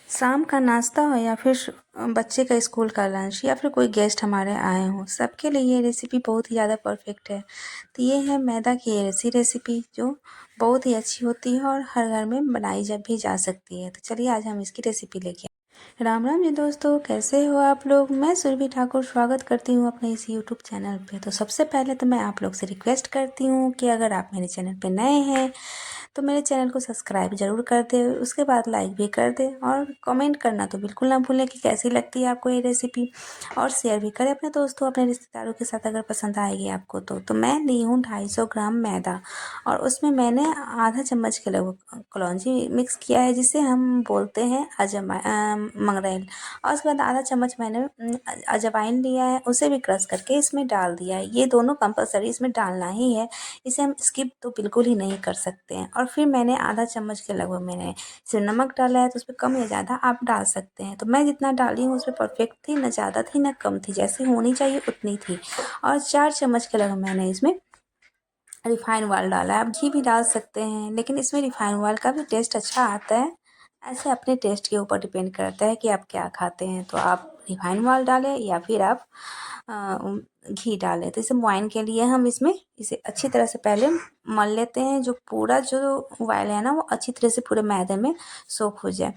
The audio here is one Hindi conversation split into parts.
शाम का नाश्ता हो या फिर बच्चे का स्कूल का लंच या फिर कोई गेस्ट हमारे आए हों, सबके लिए ये रेसिपी बहुत ही ज़्यादा परफेक्ट है। तो ये है मैदा की ऐसी रेसिपी जो बहुत ही अच्छी होती है और हर घर में बनाई जब भी जा सकती है। तो चलिए आज हम इसकी रेसिपी लेके राम राम जी दोस्तों, कैसे हो आप लोग। मैं सुरभि ठाकुर स्वागत करती हूँ अपने इस यूट्यूब चैनल पे। तो सबसे पहले तो मैं आप लोग से रिक्वेस्ट करती हूँ कि अगर आप मेरे चैनल पे नए हैं तो मेरे चैनल को सब्सक्राइब ज़रूर कर दे, उसके बाद लाइक भी कर दे और कमेंट करना तो बिल्कुल ना भूलें कि कैसी लगती है आपको ये रेसिपी, और शेयर भी करें अपने दोस्तों अपने रिश्तेदारों के साथ अगर पसंद आएगी आपको तो मैं ली हूँ 250 ग्राम मैदा और उसमें मैंने आधा चम्मच के लगभग कलौंजी मिक्स किया है जिसे हम बोलते हैं मंगरेल। और उसके बाद आधा चम्मच मैंने अजवाइन लिया है, उसे भी क्रश करके इसमें डाल दिया है। ये दोनों कंपलसरी इसमें डालना ही है, इसे हम स्किप तो बिल्कुल ही नहीं कर सकते हैं। और फिर मैंने आधा चम्मच के लगभग मैंने इसमें नमक डाला है, तो उस पर कम या ज़्यादा आप डाल सकते हैं। तो मैं जितना डाली हूँ उस पर परफेक्ट थी, ना ज़्यादा थी ना कम थी, जैसी होनी चाहिए उतनी थी। और 4 चम्मच के लगभग मैंने इसमें रिफाइंड ऑयल डाला है। आप घी भी डाल सकते हैं, लेकिन इसमें रिफाइंड ऑयल का भी टेस्ट अच्छा आता है। ऐसे अपने टेस्ट के ऊपर डिपेंड करता है कि आप क्या खाते हैं। तो आप रिफाइंड ऑयल डालें या फिर आप घी डालें। तो इसे मुआयन के लिए हम इसमें इसे अच्छी तरह से पहले मल लेते हैं, जो पूरा जो ऑयल है ना वो अच्छी तरह से पूरे मैदे में सोख हो जाए।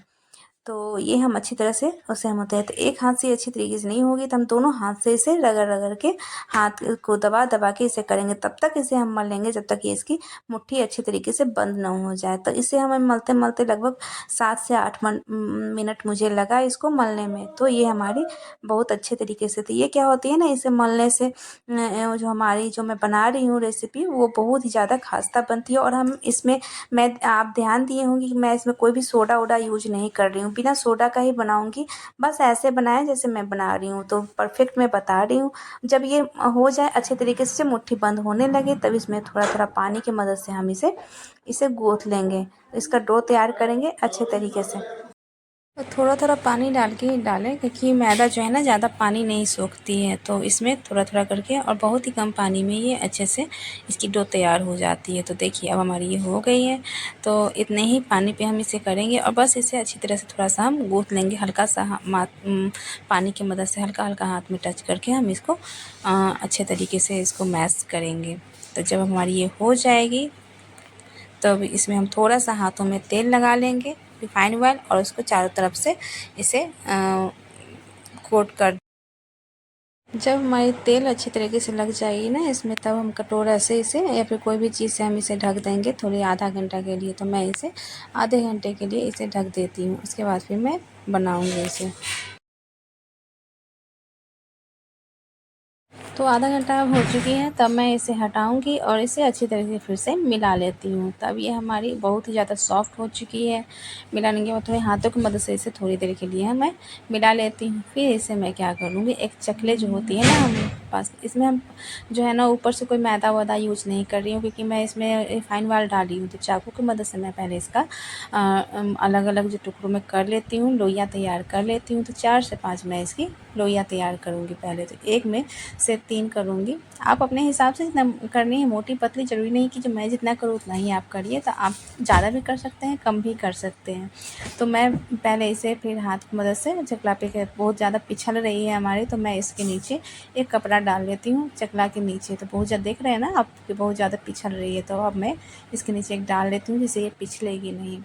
तो ये हम अच्छी तरह से उसे हम होते हैं। तो एक हाथ से अच्छी तरीके से नहीं होगी तो हम दोनों हाथ से इसे रगड़ रगड़ के हाथ को दबा दबा के इसे करेंगे। तब तक इसे हम मल लेंगे जब तक ये इसकी मुट्ठी अच्छी तरीके से बंद ना हो जाए। तो इसे हमें मलते मलते लगभग 7 से 8 मिनट मुझे लगा इसको मलने में। तो ये हमारी बहुत अच्छे तरीके से, तो ये क्या होती है ना, इसे मलने से जो मैं बना रही हूँ रेसिपी वो बहुत ही ज़्यादा खास्ता बनती है। और हम इसमें आप ध्यान दिए होंगे कि मैं इसमें कोई भी सोडा वोडा यूज नहीं कर रही हूँ, बिना सोडा का ही बनाऊंगी। बस ऐसे बनाएं जैसे मैं बना रही हूँ, तो परफेक्ट मैं बता रही हूँ। जब ये हो जाए अच्छे तरीके से, मुट्ठी बंद होने लगे, तब इसमें थोड़ा थोड़ा पानी की मदद से हम इसे गूँथ लेंगे। इसका डो तैयार करेंगे अच्छे तरीके से। तो थोड़ा थोड़ा पानी डाल के ही डालें, क्योंकि मैदा जो है ना ज़्यादा पानी नहीं सोखती है। तो इसमें थोड़ा थोड़ा करके और बहुत ही कम पानी में ये अच्छे से इसकी डो तैयार हो जाती है। तो देखिए अब हमारी ये हो गई है। तो इतने ही पानी पे हम इसे करेंगे और बस इसे अच्छी तरह से थोड़ा सा हम गूँथ लेंगे, हल्का सा पानी की मदद से हल्का हल्का हाथ में टच करके हम इसको अच्छे तरीके से इसको मैश करेंगे। तो जब हमारी ये हो जाएगी तब इसमें हम थोड़ा सा हाथों में तेल लगा लेंगे, रिफाइंड ऑयल, और उसको चारों तरफ से इसे कोट कर। जब हमारी तेल अच्छी तरीके से लग जाएगी ना इसमें, तब हम कटोरा से इसे या फिर कोई भी चीज़ से हम इसे ढक देंगे थोड़ी आधा घंटा के लिए। तो मैं इसे आधे घंटे के लिए इसे ढक देती हूँ, उसके बाद फिर मैं बनाऊँगी इसे। तो आधा घंटा हो चुकी है, तब मैं इसे हटाऊंगी और इसे अच्छी तरह से फिर से मिला लेती हूँ। तब ये हमारी बहुत ही ज़्यादा सॉफ्ट हो चुकी है। मिलाने के बाद थोड़े हाथों की मदद से इसे थोड़ी देर के लिए मैं मिला लेती हूँ। फिर इसे मैं क्या करूँगी, एक चकले जो होती है ना हमारे पास, इसमें हम जो है ना ऊपर से कोई मैदा वैदा यूज नहीं कर रही हूँ, क्योंकि मैं इसमें रिफाइंड ऑयल डाली हूँ। तो चाकू की मदद से मैं पहले इसका अलग अलग जो टुकड़ों में कर लेती हूँ, लोइयाँ तैयार कर लेती हूँ। तो 4 से 5 मैं इसकी लोइयाँ तैयार करूँगी। पहले तो एक में से 3 करूँगी। आप अपने हिसाब से जितना करनी है, मोटी पतली ज़रूरी नहीं कि जो मैं जितना करूँ उतना ही आप करिए। तो आप ज़्यादा भी कर सकते हैं, कम भी कर सकते हैं। तो मैं पहले इसे फिर हाथ की मदद से चकला पे बहुत ज़्यादा पिछल रही है हमारी, तो मैं इसके नीचे एक कपड़ा डाल लेती हूँ चकला के नीचे। तो बहुत ज़्यादा देख रहे हैं ना आप कि बहुत ज़्यादा पिछल रही है, तो अब मैं इसके नीचे एक डाल लेती हूँ जिससे ये पिछलेगी नहीं।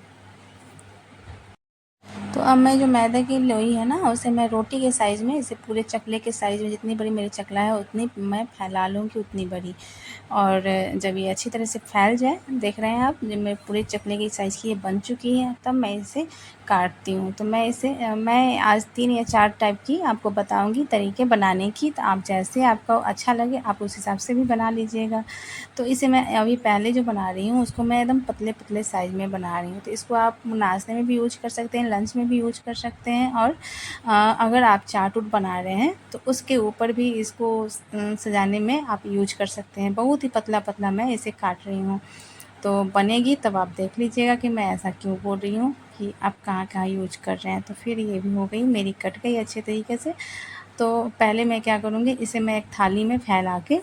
तो अब मैं जो मैदे की लोई है ना उसे मैं रोटी के साइज़ में, इसे पूरे चकले के साइज़ में, जितनी बड़ी मेरी चकला है उतनी मैं फैला लूँगी, उतनी बड़ी। और जब ये अच्छी तरह से फैल जाए, देख रहे हैं आप, जब मेरे पूरे चकले की साइज़ की ये बन चुकी है, तब मैं इसे काटती हूँ। तो मैं इसे मैं आज 3 या 4 टाइप की आपको बताऊँगी तरीके बनाने की। तो आप जैसे आपको अच्छा लगे आप उस हिसाब से भी बना लीजिएगा। तो इसे मैं अभी पहले जो बना रही हूँ उसको मैं एकदम पतले पतले साइज़ में बना रही हूँ। तो इसको आप नाश्ते में भी यूज कर सकते हैं, लंच में भी यूज कर सकते हैं, और अगर आप चाट उट बना रहे हैं तो उसके ऊपर भी इसको सजाने में आप यूज कर सकते हैं। बहुत ही पतला पतला मैं इसे काट रही हूँ। तो बनेगी तब आप देख लीजिएगा कि मैं ऐसा क्यों बोल रही हूँ कि आप कहाँ कहाँ यूज कर रहे हैं। तो फिर ये भी हो गई मेरी, कट गई अच्छे तरीके से। तो पहले मैं क्या करूँगी, इसे मैं एक थाली में फैला के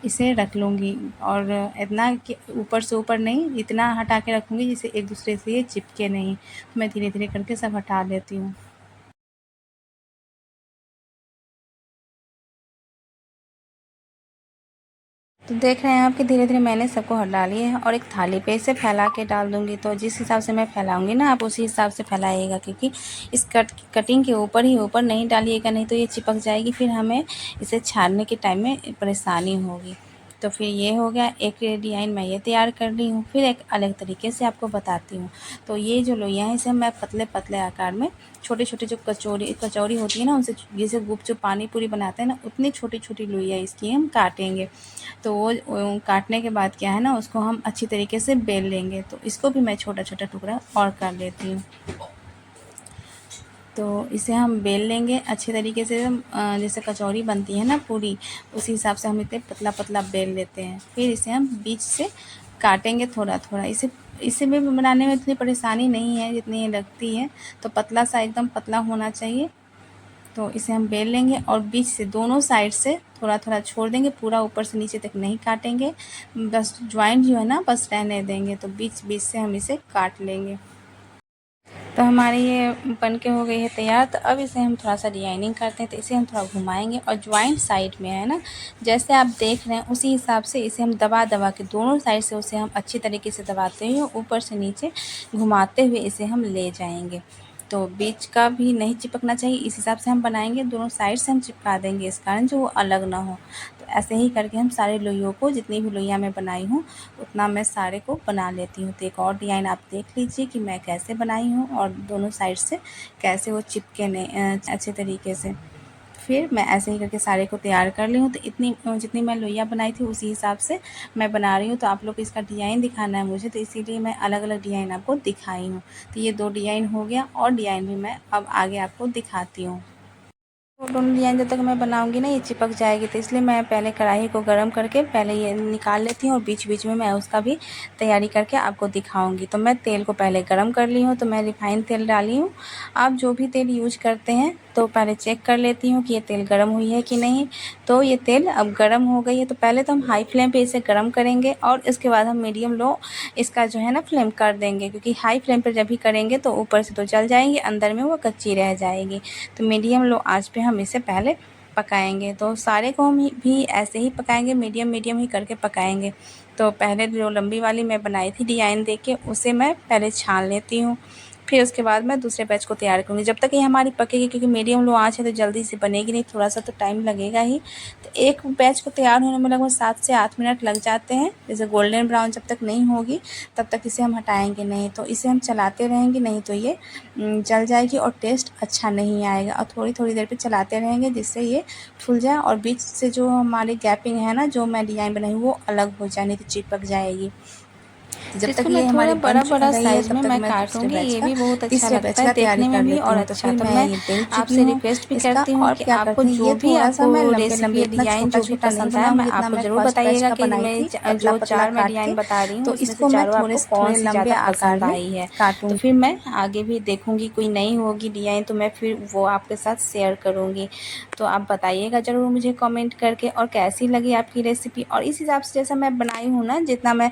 इसे रख लूँगी और इतना कि ऊपर से ऊपर नहीं, इतना हटा के रखूँगी जिससे एक दूसरे से ये चिपके नहीं। तो मैं धीरे धीरे करके सब हटा लेती हूँ। तो देख रहे हैं आप कि धीरे धीरे मैंने सबको हटा लिया है और एक थाली पे इसे फैला के डाल दूँगी। तो जिस हिसाब से मैं फैलाऊँगी ना, आप उसी हिसाब से फैलाइएगा, क्योंकि इस कटिंग के ऊपर ही ऊपर नहीं डालिएगा, नहीं तो ये चिपक जाएगी, फिर हमें इसे छानने के टाइम में परेशानी होगी। तो फिर ये हो गया, एक डिज़ाइन मैं ये तैयार कर ली हूँ। फिर एक अलग तरीके से आपको बताती हूँ। तो ये जो लोइयाँ हैं इसे मैं पतले पतले आकार में, छोटे छोटे जो कचौरी होती है ना, उनसे जैसे गुपचुप पानी पूरी बनाते हैं ना, उतनी छोटी छोटी लोइयाँ इसकी हम काटेंगे। तो वो काटने के बाद क्या है ना, उसको हम अच्छी तरीके से बेल लेंगे। तो इसको भी मैं छोटा छोटा टुकड़ा और कर लेती हूँ। तो इसे हम बेल लेंगे अच्छे तरीके से, जैसे कचौरी बनती है ना पूरी, उसी हिसाब से हम इसे पतला पतला बेल लेते हैं। फिर इसे हम बीच से काटेंगे थोड़ा थोड़ा। इसे इसे भी बनाने में इतनी परेशानी नहीं है जितनी ये लगती है। तो पतला सा, एकदम पतला होना चाहिए। तो इसे हम बेल लेंगे और बीच से दोनों साइड से थोड़ा थोड़ा छोड़ देंगे, पूरा ऊपर से नीचे तक नहीं काटेंगे, बस ज्वाइंट जो है ना बस रहने देंगे। तो बीच बीच से हम इसे काट लेंगे। तो हमारी ये बन के हो गई है तैयार। तो अब इसे हम थोड़ा सा डिज़ाइनिंग करते हैं। तो इसे हम थोड़ा घुमाएंगे और ज्वाइंट साइड में है ना, जैसे आप देख रहे हैं उसी हिसाब से इसे हम दबा दबा के दोनों साइड से उसे हम अच्छी तरीके से दबाते हुए ऊपर से नीचे घुमाते हुए इसे हम ले जाएंगे। तो बीच का भी नहीं चिपकना चाहिए, इस हिसाब से हम बनाएंगे। दोनों साइड से हम चिपका देंगे, इस कारण जो वो अलग ना हो। तो ऐसे ही करके हम सारे लोइयों को, जितनी भी लोइयाँ मैं बनाई हूँ उतना मैं सारे को बना लेती हूँ। तो एक और डिज़ाइन आप देख लीजिए कि मैं कैसे बनाई हूँ और दोनों साइड से कैसे वो चिपके नहीं अच्छे तरीके से। फिर मैं ऐसे ही करके सारे को तैयार कर ली हूँ। तो इतनी जितनी मैं लोइयाँ बनाई थी उसी हिसाब से मैं बना रही हूँ। तो आप लोग को इसका डिज़ाइन दिखाना है मुझे, तो इसीलिए मैं अलग अलग डिज़ाइन आपको दिखाई हूँ। तो ये 2 डिज़ाइन हो गया और डिज़ाइन भी मैं अब आगे आपको दिखाती हूँ। वो दोनों डिज़ाइन जब तक मैं बनाऊंगी ना ये चिपक जाएगी। तो इसलिए मैं पहले कढ़ाई को गर्म करके पहले ये निकाल लेती हूँ और बीच बीच में मैं उसका भी तैयारी करके आपको दिखाऊंगी। तो मैं तेल को पहले गर्म कर ली हूँ। तो मैं रिफाइंड तेल डाली हूँ। आप जो भी तेल यूज करते हैं तो पहले चेक कर लेती हूँ कि ये तेल गर्म हुई है कि नहीं। तो ये तेल अब गर्म हो गई है। तो पहले तो हम हाई फ्लेम पे इसे गर्म करेंगे और इसके बाद हम मीडियम लो इसका जो है ना फ्लेम कर देंगे, क्योंकि हाई फ्लेम पर जब भी करेंगे तो ऊपर से तो जल जाएंगी, अंदर में वो कच्ची रह जाएगी। तो मीडियम लो आंच पे हम इसे पहले पकाएंगे। तो सारे को हम भी ऐसे ही पकाएंगे, मीडियम मीडियम ही करके पकाएंगे। तो पहले जो लंबी वाली मैं बनाई थी डिज़ाइन दे के, उसे मैं पहले छान लेती हूँ। फिर उसके बाद मैं दूसरे बैच को तैयार करूँगी जब तक ये हमारी पकेगी, क्योंकि मीडियम लो आँच है तो जल्दी से बनेगी नहीं, थोड़ा सा तो टाइम लगेगा ही। तो एक बैच को तैयार होने में लगभग 7 से 8 मिनट लग जाते हैं। जैसे गोल्डन ब्राउन जब तक नहीं होगी तब तक इसे हम हटाएंगे नहीं। तो इसे हम चलाते रहेंगे, नहीं तो ये जल जाएगी और टेस्ट अच्छा नहीं आएगा। और थोड़ी थोड़ी देर पे चलाते रहेंगे जिससे ये फूल जाए और बीच से जो हमारी गैपिंग है ना, जो मैं डिज़ाइन बनाई वो अलग हो जाए, नहीं तो चिपक जाएगी। तो जब तक इसको ये मैं हमारी थोड़ा बन बड़ा गई है साइज़ तब में तक मैं मैं दूसरे काटूँगी, बैच ये का भी बहुत अच्छा तीसरे बैच लगता है का तैयारी देखने कर में भी लेती और हूँ। तो अच्छा। फिर तो मैं मैं ये बेल चुकी आपसे हूँ रिक्वेस्ट भी इसका। करती हूँ और कि क्या आपको करती हूँ, जो ये भी थोड़ा सा मैं आपको लंबे लंबे, रेसिपी इतना डिज़ाइन छोटा जो भी छोटा नहीं पसंद आए बनाऊंगी मैं जितना आपको मैं ज़रूर फर्स्ट बैच बताइएगा का कि बनाई मैं थी, पतला जो पतला 4 मैं काट डिज़ाइन के। बता रही हूँ तो उसमें से इसको मैं चारों थोड़े आपको कौन थोड़े सी लंबे ज़्यादा आकार पसंद में आई है। तो काटूंगी। फिर मैं आगे भी देखूँगी, कोई नई होगी डिज़ाइन तो मैं फिर वो आपके साथ शेयर करूँगी। तो आप बताइएगा ज़रूर मुझे कमेंट करके और कैसी लगी आपकी रेसिपी। और इस हिसाब से जैसा मैं बनाई हूँ ना, जितना मैं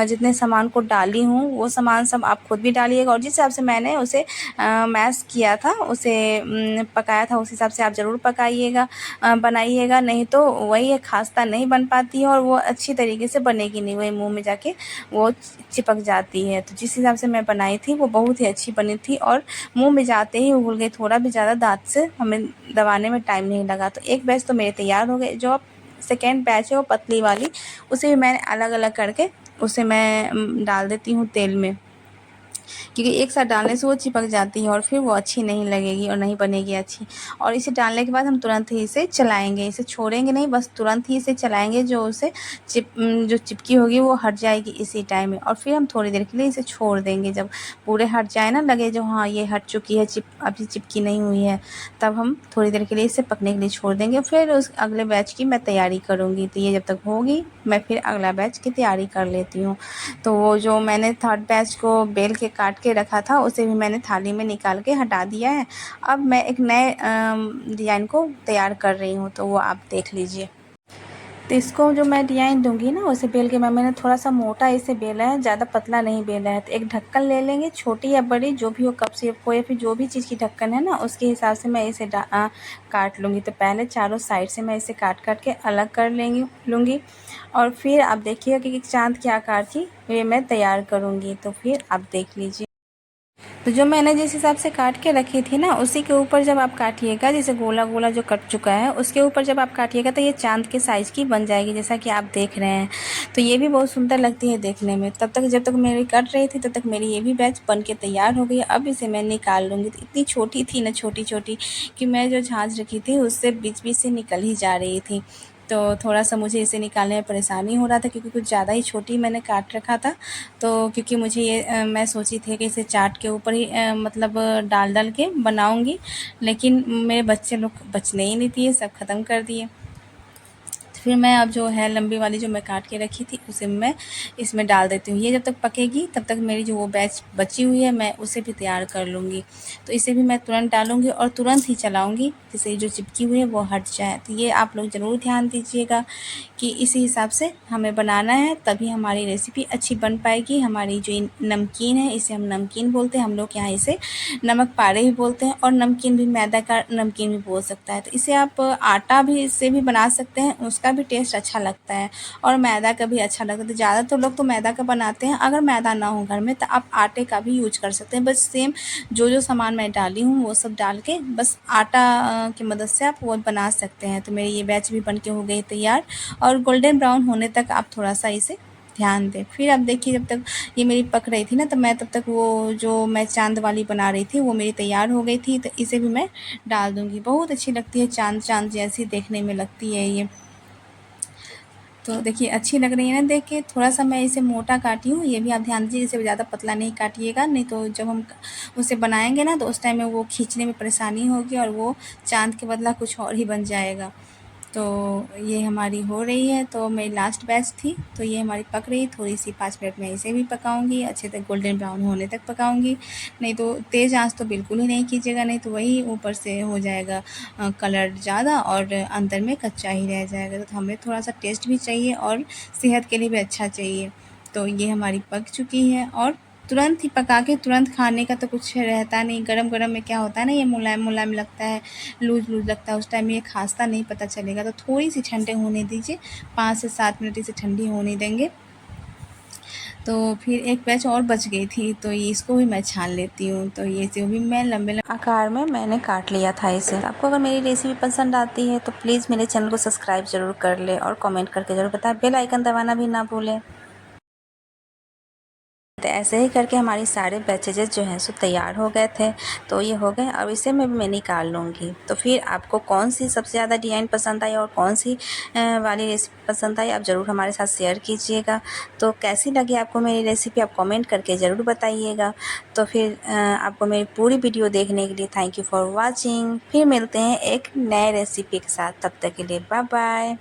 जितने सामान को डाली हूँ वो सामान सब आप खुद भी डालिएगा। और जिस हिसाब से मैंने उसे मैश किया था, उसे पकाया था, उस हिसाब से आप ज़रूर पकाइएगा, बनाइएगा। नहीं तो वही है, खास्ता नहीं बन पाती है और वो अच्छी तरीके से बनेगी नहीं, वही मुँह में जाके वो चिपक जाती है। तो जिस हिसाब से मैं बनाई थी वो बहुत ही अच्छी बनी थी और मुँह में जाते ही उगल गई, थोड़ा भी ज़्यादा दाँत से हमें दबाने में टाइम नहीं लगा। तो एक बैच तो मेरे तैयार हो गए। जो सेकेंड बैच है वो पतली वाली, उसे भी मैंने अलग अलग करके उसे मैं डाल देती हूँ तेल में, क्योंकि एक साथ डालने से वो चिपक जाती है और फिर वो अच्छी नहीं लगेगी और नहीं बनेगी अच्छी। और इसे डालने के बाद हम तुरंत ही इसे चलाएंगे, इसे छोड़ेंगे नहीं, बस तुरंत ही इसे चलाएंगे। जो उसे जो चिपकी होगी वो हट जाएगी इसी टाइम में। और फिर हम थोड़ी देर के लिए इसे छोड़ देंगे। जब पूरे हट जाए ना, लगे जो हाँ ये हट चुकी है, अभी चिपकी नहीं हुई है, तब हम थोड़ी देर के लिए इसे पकने के लिए छोड़ देंगे। फिर उस अगले बैच की मैं तैयारी करूँगी। तो ये जब तक होगी मैं फिर अगला बैच की तैयारी कर लेती हूँ। तो वो जो मैंने थर्ड बैच को बेल के काट के रखा था उसे भी मैंने थाली में निकाल के हटा दिया है। अब मैं एक नए डिज़ाइन को तैयार कर रही हूँ, तो वो आप देख लीजिए। तो इसको जो मैं डिज़ाइन दूँगी ना उसे बेल के मैंने थोड़ा सा मोटा इसे बेला है, ज़्यादा पतला नहीं बेला है। तो एक ढक्कन ले लेंगे, छोटी या बड़ी जो भी हो, कप शेप हो या फिर जो भी चीज़ की ढक्कन है ना उसके हिसाब से मैं इसे काट लूँगी। तो पहले चारों साइड से मैं इसे काट के अलग कर लूँगी और फिर आप देखिएगा कि चाँद के आकार की ये मैं तैयार करूँगी। तो फिर आप देख लीजिए। तो जो मैंने जिस हिसाब से काट के रखी थी ना उसी के ऊपर जब आप काटिएगा, जैसे गोला गोला जो कट चुका है उसके ऊपर जब आप काटिएगा तो ये चाँद के साइज़ की बन जाएगी, जैसा कि आप देख रहे हैं। तो ये भी बहुत सुंदर लगती है देखने में। तब तक जब तक मेरी कट रही थी तब तक मेरी ये भी बैच बन के तैयार हो गई। अब इसे मैं निकाल लूँगी। तो इतनी छोटी थी ना, छोटी छोटी, कि मैं जो झाँझ रखी थी उससे बीच बीच से निकल ही जा रही थी। तो थोड़ा-सा मुझे इसे निकालने में परेशानी हो रहा था क्योंकि कुछ ज़्यादा ही छोटी मैंने काट रखा था। तो क्योंकि मुझे ये मैं सोची थी कि इसे चाट के ऊपर ही मतलब डाल के बनाऊँगी, लेकिन मेरे बच्चे लोग बचने ही नहीं दिए, सब ख़त्म कर दिए। तो फिर मैं अब जो है लंबी वाली जो मैं काट के रखी थी उसे मैं इसमें डाल देती हूँ। ये जब तक पकेगी तब तक मेरी जो वो बैच बची हुई है मैं उसे भी तैयार कर लूँगी। तो इसे भी मैं तुरंत डालूँगी और तुरंत ही चलाऊँगी जिससे जो चिपकी हुई है वो हट जाए। तो ये आप लोग ज़रूर ध्यान दीजिएगा कि इसी हिसाब से हमें बनाना है, तभी हमारी रेसिपी अच्छी बन पाएगी। हमारी जो नमकीन है इसे हम नमकीन बोलते हैं, हम लोग यहाँ इसे नमक पारे भी बोलते हैं और नमकीन भी मैदा का नमकीन भी बोल सकता है। तो इसे आप आटा भी इससे भी बना सकते हैं, उसका भी टेस्ट अच्छा लगता है और मैदा का भी अच्छा लगता है। तो ज़्यादातर लोग तो मैदा का बनाते हैं, अगर मैदा ना हो घर में तो आप आटे का भी यूज कर सकते हैं। बस सेम जो सामान मैं डाली हूँ वो सब डाल के बस आटा की मदद से आप वो बना सकते हैं। तो मेरी ये बैच भी बन के हो गई तैयार और गोल्डन ब्राउन होने तक आप थोड़ा सा इसे ध्यान दें। फिर आप देखिए जब तक ये मेरी पक रही थी ना तो मैं तब तक वो जो मैं चाँद वाली बना रही थी वो मेरी तैयार हो गई थी। तो इसे भी मैं डाल दूँगी। बहुत अच्छी लगती है, चाँद चाँद जैसी देखने में लगती है ये। तो देखिए अच्छी लग रही है ना देख के। थोड़ा-सा मैं इसे मोटा काटी हूँ, ये भी आप ध्यान दीजिए, इसे ज़्यादा पतला नहीं काटिएगा, नहीं तो जब हम उसे बनाएँगे ना तो उस टाइम में वो खींचने में परेशानी होगी और वो चाँद के बदला कुछ और ही बन जाएगा। तो ये हमारी हो रही है, तो मेरी लास्ट बैच थी, तो ये हमारी पक रही है। थोड़ी-सी 5 मिनट में इसे भी पकाऊँगी, अच्छे से गोल्डन ब्राउन होने तक पकाऊँगी। नहीं तो तेज़ आँच तो बिल्कुल ही नहीं कीजिएगा, नहीं तो वही ऊपर से हो जाएगा कलर ज़्यादा और अंदर में कच्चा ही रह जाएगा। तो हमें थोड़ा-सा टेस्ट भी चाहिए और सेहत के लिए भी अच्छा चाहिए। तो ये हमारी पक चुकी है और तुरंत ही पका के तुरंत खाने का तो कुछ रहता नहीं। गरम-गरम में क्या होता है ना, ये मुलायम-मुलायम लगता है, लूज़-लूज़ लगता है, उस टाइम में ये खासा नहीं पता चलेगा। तो थोड़ी-सी ठंडे होने दीजिए, 5 से 7 मिनट इसे ठंडी होने देंगे। तो फिर एक बैच और बच गई थी, तो ये इसको भी मैं छान लेती हूँ। तो ये जो भी मैं लंबे आकार में मैंने काट लिया था इसे। आपको अगर मेरी रेसिपी पसंद आती है तो प्लीज़ मेरे चैनल को सब्सक्राइब ज़रूर कर लें और कमेंट करके ज़रूर बताएं। बेल आइकन दबाना भी ना भूलें। तो ऐसे ही करके हमारी सारे बैचेजेस जो हैं सो तैयार हो गए थे। तो ये हो गए, अब इसे मैं निकाल लूँगी। तो फिर आपको कौन सी सबसे ज़्यादा डिज़ाइन पसंद आई और कौन सी वाली रेसिपी पसंद आई, आप ज़रूर हमारे साथ शेयर कीजिएगा। तो कैसी लगी आपको मेरी रेसिपी, आप कमेंट करके ज़रूर बताइएगा। तो फिर आपको मेरी पूरी वीडियो देखने के लिए थैंक यू फॉर वॉचिंग। फिर मिलते हैं एक नए रेसिपी के साथ, तब तक के लिए बाय बाय।